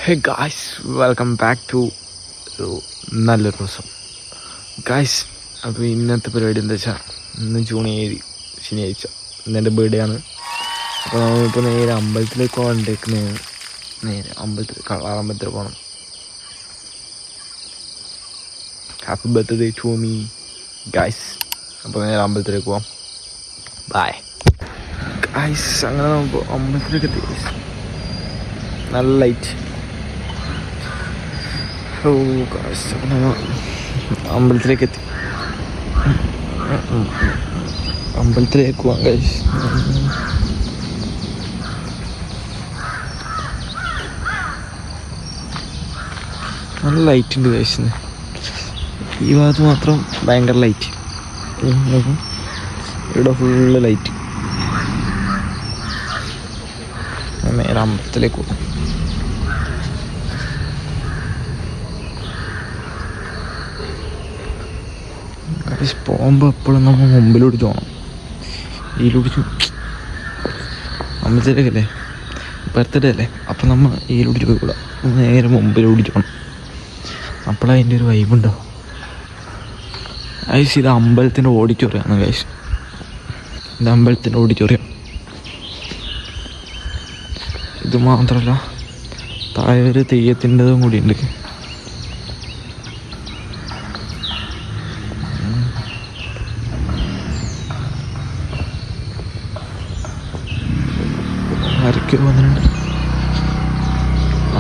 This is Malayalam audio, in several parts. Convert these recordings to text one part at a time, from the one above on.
Hey guys, welcome back to നല്ലൊരു ദിവസം ഗായ്സ്. അപ്പോൾ ഇന്നത്തെ പരിപാടി എന്താ വെച്ചാൽ, ഇന്ന് ജൂൺ 7 ശനിയാഴ്ച, ഇന്നെൻ്റെ ബർത്ത്ഡേ ആണ്. അപ്പോൾ നമ്മളിപ്പോൾ നേരെ അമ്പലത്തിലേക്ക് കൊണ്ടേക്കുന്നത്. നേരെ കള്ളാമ്പലത്തിൽ പോകണം. Happy birthday to me guys. അപ്പോൾ നേരെ അമ്പലത്തിലേക്ക് പോവാം. Bye guys. അങ്ങനെ നമുക്ക് അമ്പലത്തിലേക്ക് എത്തി. നല്ല ലൈറ്റ്. ഓ ഗായ്സ്, അമ്പലത്തിലേക്ക് എത്തി. അമ്പലത്തിലേക്ക് പോവാം ഗായ്സ്. നല്ല ലൈറ്റ് ഉണ്ട് ഗായ്സ്. ഈ ഭാഗത്ത് മാത്രം ഭയങ്കര ലൈറ്റ്. ഇവിടെ ഫുള്ള് ലൈറ്റ്. നേരെ അമ്പലത്തിലേക്ക് പോകും. പോകുമ്പോൾ എപ്പോഴും നമ്മൾ മുമ്പിലോട്ട് പോകണം. ഇതിലൂടെ അമ്പലത്തിലേക്കല്ലേ, ബർത്ത്ഡേ അല്ലേ, അപ്പം നമ്മൾ ഇതിലൂടെ പോയിക്കൂടാ. നേരെ മുമ്പിലോട്ട് പോകണം. അപ്പോഴതിൻ്റെ ഒരു വൈബുണ്ടാവും. ഗൈസ്, ഇത് അമ്പലത്തിൻ്റെ ഓഡിറ്റോറിയമാണ് ഗൈസ്. ഇത് അമ്പലത്തിൻ്റെ ഓഡിറ്റോറിയം. ഇത് മാത്രമല്ല, താഴെ ഒരു തെയ്യത്തിൻ്റെതും കൂടി ഉണ്ട്. ആരൊക്കെ വന്നിട്ടുണ്ട്,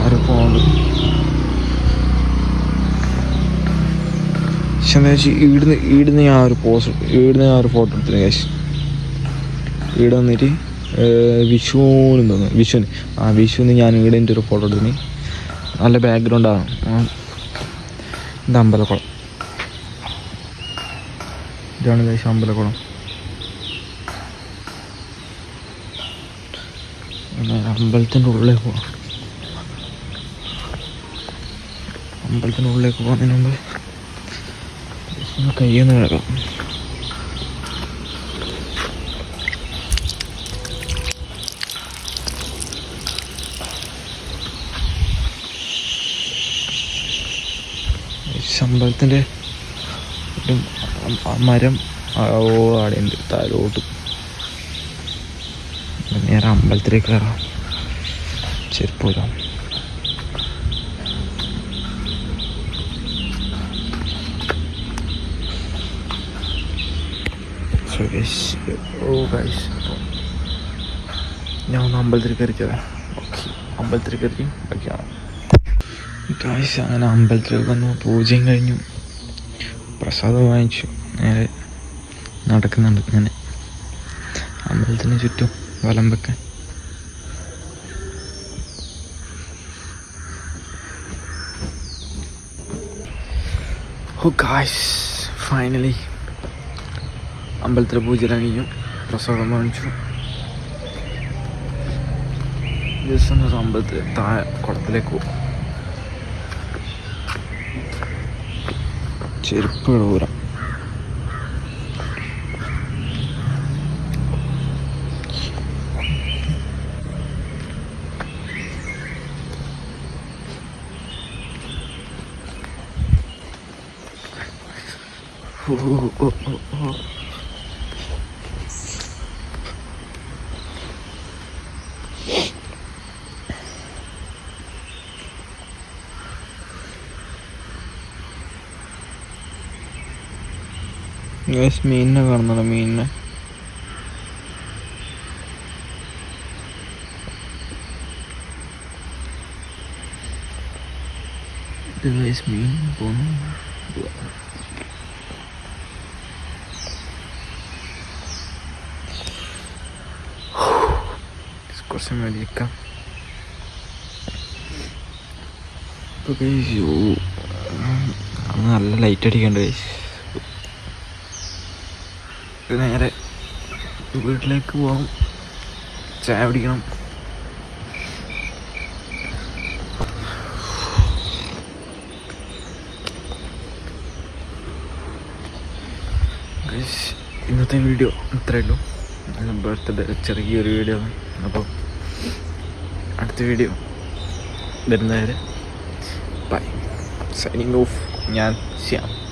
ആരും പോകുന്നത്. പക്ഷെ എന്താ വെച്ചാൽ ഈടുന്ന് ഞാൻ ഒരു ഫോട്ടോ എടുത്തിരുന്നു ഗൈസ്. ഈടെ വന്നിട്ട് വിഷുവിന് ഞാൻ ഈടെ ഒരു ഫോട്ടോ എടുത്തിന്. നല്ല ബാക്ക്ഗ്രൗണ്ടാണ്. ഇത് അമ്പലക്കുളം. ഇതാണ് ഗൈസ് അമ്പലക്കുളം. അമ്പലത്തിൻ്റെ ഉള്ളിലേക്ക് പോവാം. അമ്പലത്തിൻ്റെ ഉള്ളിലേക്ക് പോകുന്നതിന് മുമ്പ് കയ്യൊന്ന് കിടക്കാം. അമ്പലത്തിൻ്റെ ഒരു മരം ആടെയുണ്ട് താഴോട്ട്. നേരെ അമ്പലത്തിലേക്ക് കയറാം. ചെരുപ്പ് ഇടാം. ഞാൻ ഒന്ന് അമ്പലത്തിൽ കയറിച്ചതാ. ഓക്കെ, അമ്പലത്തിൽ കയറി ബാക്കിയാണ് ഗായ്സ്. അങ്ങനെ അമ്പലത്തിലേക്ക് വന്നു. പൂജയും കഴിഞ്ഞു, പ്രസാദം വാങ്ങിച്ചു. നേരെ നടക്കുന്നുണ്ട് ഇങ്ങനെ അമ്പലത്തിന് ചുറ്റും വലം വെക്കാൻ. ഓ ഗായ്സ്, ഫൈനലി അമ്പലത്തിലെ പൂജ കഴിഞ്ഞു, പ്രസാദം വാങ്ങിച്ചു. ദിവസം അമ്പലത്തിൽ താഴെ കുളത്തിലേക്ക് പോകും. ചെരുപ്പ് ദൂരം. മീനിനെ കാണുന്നുണ്ടോ? മീനിനെ മീൻ പോന്നു. കുറച്ച് മേടിക്കാം. നല്ല ലൈറ്റ് അടിക്കണ്ട. നേരെ വീട്ടിലേക്ക് പോകണം, ചായ കുടിക്കണം. ഇന്നത്തെ വീഡിയോ ഇത്രയേ ഉള്ളൂ. ബർത്ത്ഡേ ചെറിയൊരു വീഡിയോ ആണ്. അപ്പോൾ അടുത്ത വീഡിയോ വരുന്നവരെ ബൈ. Signing off. ഞാൻ ശ്യാം.